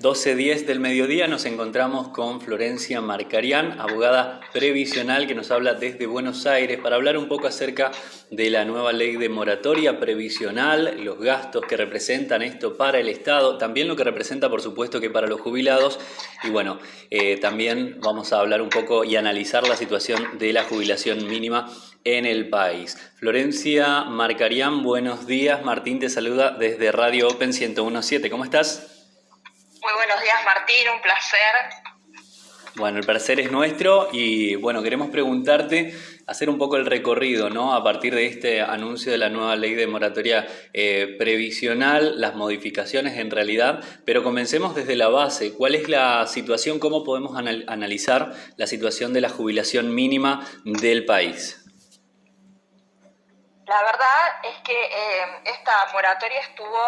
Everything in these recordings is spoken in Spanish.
12:10 del mediodía nos encontramos con Florencia Marcarián, abogada previsional que nos habla desde Buenos Aires para hablar un poco acerca de la nueva ley de moratoria previsional, los gastos que representan esto para el Estado, también lo que representa por supuesto que para los jubilados y bueno, también vamos a hablar un poco y analizar la situación de la jubilación mínima en el país. Florencia Marcarián, buenos días. Martín te saluda desde Radio Open 101.7. ¿Cómo estás? Muy buenos días, Martín, un placer. Bueno, el placer es nuestro y bueno, queremos preguntarte, hacer un poco el recorrido, ¿no? A partir de este anuncio de la nueva ley de moratoria previsional, las modificaciones en realidad, pero comencemos desde la base. ¿Cuál es la situación, cómo podemos analizar la situación de la jubilación mínima del país? La verdad es que esta moratoria estuvo,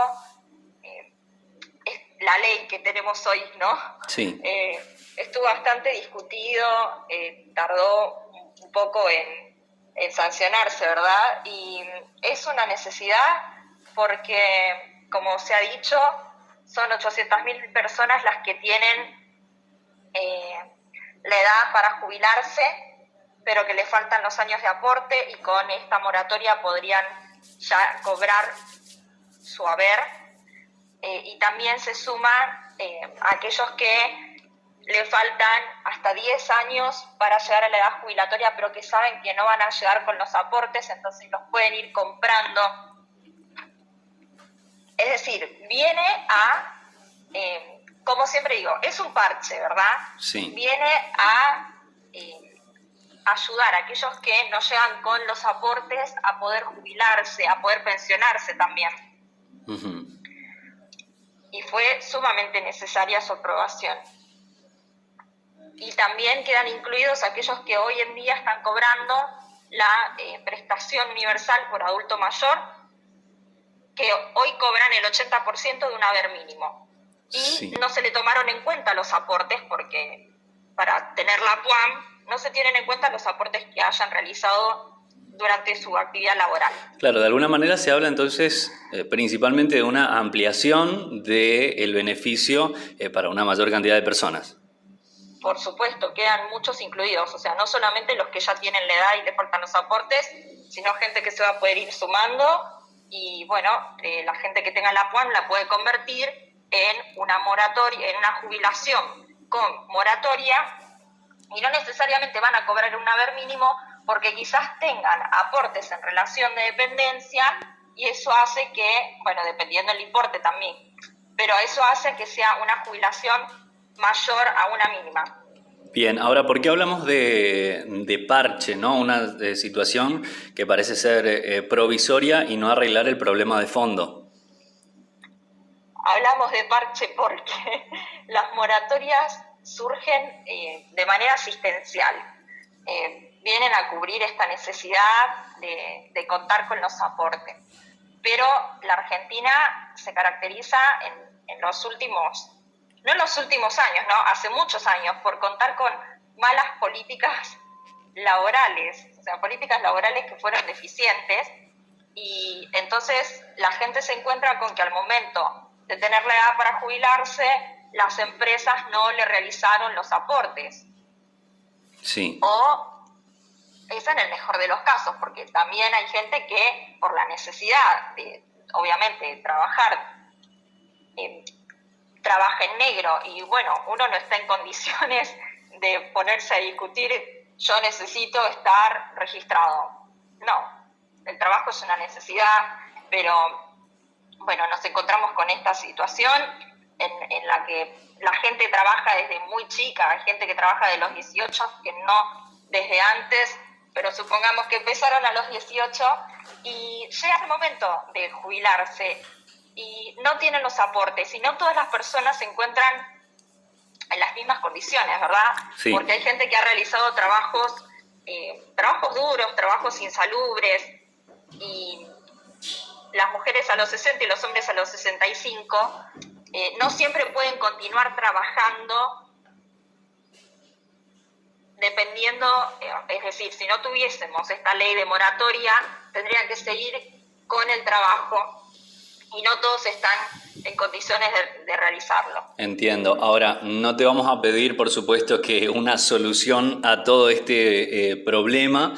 es la ley que tenemos hoy, ¿no? Sí. Estuvo bastante discutido, tardó un poco en sancionarse, ¿verdad? Y es una necesidad porque, como se ha dicho, son 800.000 personas las que tienen la edad para jubilarse, pero que le faltan los años de aporte y con esta moratoria podrían ya cobrar su haber. Y también se suman aquellos que le faltan hasta 10 años para llegar a la edad jubilatoria, pero que saben que no van a llegar con los aportes, entonces los pueden ir comprando. Es decir, viene a, como siempre digo, es un parche, ¿verdad? Sí. Viene a ayudar a aquellos que no llegan con los aportes a poder jubilarse, a poder pensionarse también. Uh-huh. Y fue sumamente necesaria su aprobación. Y también quedan incluidos aquellos que hoy en día están cobrando la prestación universal por adulto mayor, que hoy cobran el 80% de un haber mínimo. Y sí. No se le tomaron en cuenta los aportes porque para tener la PUAM no se tienen en cuenta los aportes que hayan realizado durante su actividad laboral. Claro, de alguna manera se habla entonces principalmente de una ampliación del beneficio para una mayor cantidad de personas. Por supuesto, quedan muchos incluidos, o sea, no solamente los que ya tienen la edad y le faltan los aportes, sino gente que se va a poder ir sumando y bueno, la gente que tenga la PUAM la puede convertir en una moratoria, en una jubilación con moratoria y no necesariamente van a cobrar un haber mínimo porque quizás tengan aportes en relación de dependencia y eso hace que, bueno, dependiendo del importe también, pero eso hace que sea una jubilación mayor a una mínima. Bien, ahora, ¿por qué hablamos de parche, ¿no? Una situación que parece ser provisoria y no arreglar el problema de fondo. Hablamos de parche porque las moratorias surgen de manera asistencial. Vienen a cubrir esta necesidad de contar con los aportes. Pero la Argentina se caracteriza en los últimos, no en los últimos años, ¿no? Hace muchos años, por contar con malas políticas laborales, o sea, políticas laborales que fueron deficientes, y entonces la gente se encuentra con que al momento de tener la edad para jubilarse, las empresas no le realizaron los aportes. Sí. O es en el mejor de los casos, porque también hay gente que por la necesidad de, obviamente, trabajar, trabaja en negro y bueno, uno no está en condiciones de ponerse a discutir, yo necesito estar registrado. No, el trabajo es una necesidad, pero bueno, nos encontramos con esta situación en la que la gente trabaja desde muy chica, hay gente que trabaja de los 18, que no desde antes, pero supongamos que empezaron a los 18 y llega el momento de jubilarse y no tienen los aportes y no todas las personas se encuentran en las mismas condiciones, ¿verdad? Sí. Porque hay gente que ha realizado trabajos duros, trabajos insalubres y las mujeres a los 60 y los hombres a los 65 no siempre pueden continuar trabajando dependiendo, es decir, si no tuviésemos esta ley de moratoria, tendrían que seguir con el trabajo y no todos están en condiciones de realizarlo. Entiendo. Ahora, no te vamos a pedir, por supuesto, que una solución a todo este problema,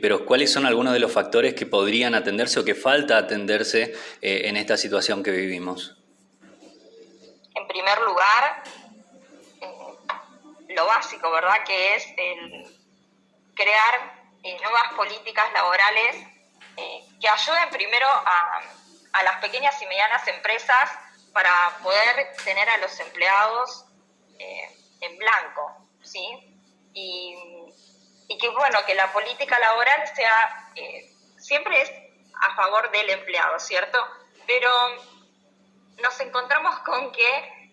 pero ¿cuáles son algunos de los factores que podrían atenderse o que falta atenderse en esta situación que vivimos? En primer lugar, lo básico, ¿verdad?, que es el crear nuevas políticas laborales que ayuden primero a las pequeñas y medianas empresas para poder tener a los empleados en blanco, ¿sí? Y que, bueno, que la política laboral sea, siempre es a favor del empleado, ¿cierto? Pero nos encontramos con que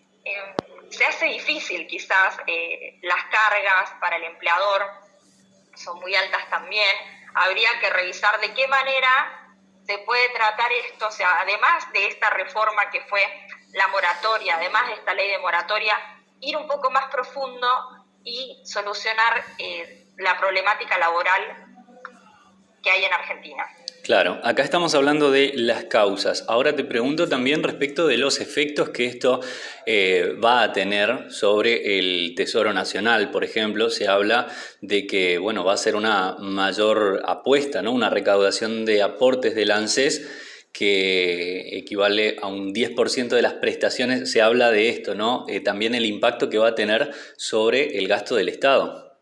se hace difícil quizás, las cargas para el empleador son muy altas también. Habría que revisar de qué manera se puede tratar esto, o sea, además de esta reforma que fue la moratoria, además de esta ley de moratoria, ir un poco más profundo y solucionar la problemática laboral que hay en Argentina. Claro, acá estamos hablando de las causas. Ahora te pregunto también respecto de los efectos que esto va a tener sobre el Tesoro Nacional. Por ejemplo, se habla de que, bueno, va a ser una mayor apuesta, ¿no? Una recaudación de aportes del ANSES que equivale a un 10% de las prestaciones. Se habla de esto, ¿no? También el impacto que va a tener sobre el gasto del Estado.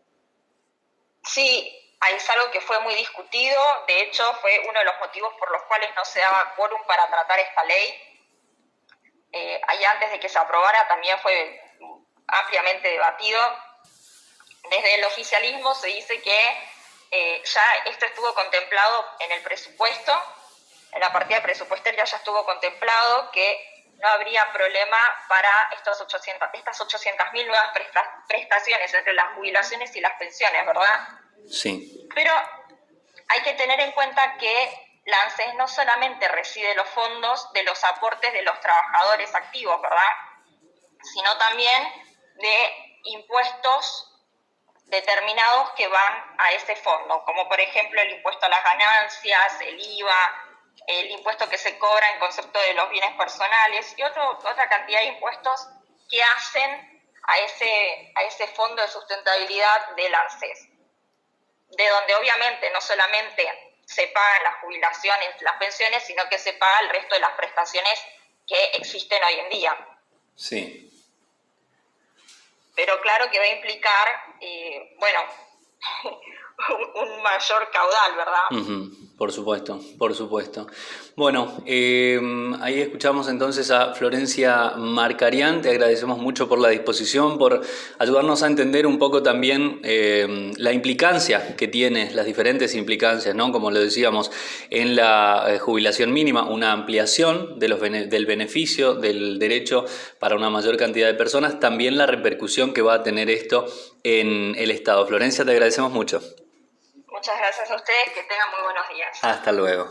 Sí, es algo que fue muy discutido. De hecho, fue uno de los motivos por los cuales no se daba quórum para tratar esta ley. Ahí antes de que se aprobara también fue ampliamente debatido. Desde el oficialismo se dice que ya esto estuvo contemplado en el presupuesto, en la partida presupuestaria ya estuvo contemplado que no habría problema para estas 800.000 nuevas prestaciones entre las jubilaciones y las pensiones, ¿verdad? Sí. Pero hay que tener en cuenta que la ANSES no solamente recibe los fondos de los aportes de los trabajadores activos, ¿verdad?, sino también de impuestos determinados que van a ese fondo, como por ejemplo el impuesto a las ganancias, el IVA, el impuesto que se cobra en concepto de los bienes personales y otra cantidad de impuestos que hacen a ese fondo de sustentabilidad del ANSES, de donde obviamente no solamente se pagan las jubilaciones, las pensiones, sino que se paga el resto de las prestaciones que existen hoy en día. Sí. Pero claro que va a implicar, bueno, un mayor caudal, ¿verdad? Por supuesto, por supuesto. Bueno, ahí escuchamos entonces a Florencia Marcarián. Te agradecemos mucho por la disposición, por ayudarnos a entender un poco también la implicancia que tiene, las diferentes implicancias, ¿no? Como lo decíamos, en la jubilación mínima, una ampliación de del beneficio del derecho para una mayor cantidad de personas, también la repercusión que va a tener esto en el Estado. Florencia, te agradecemos mucho. Muchas gracias a ustedes, que tengan muy buenos días. Hasta luego.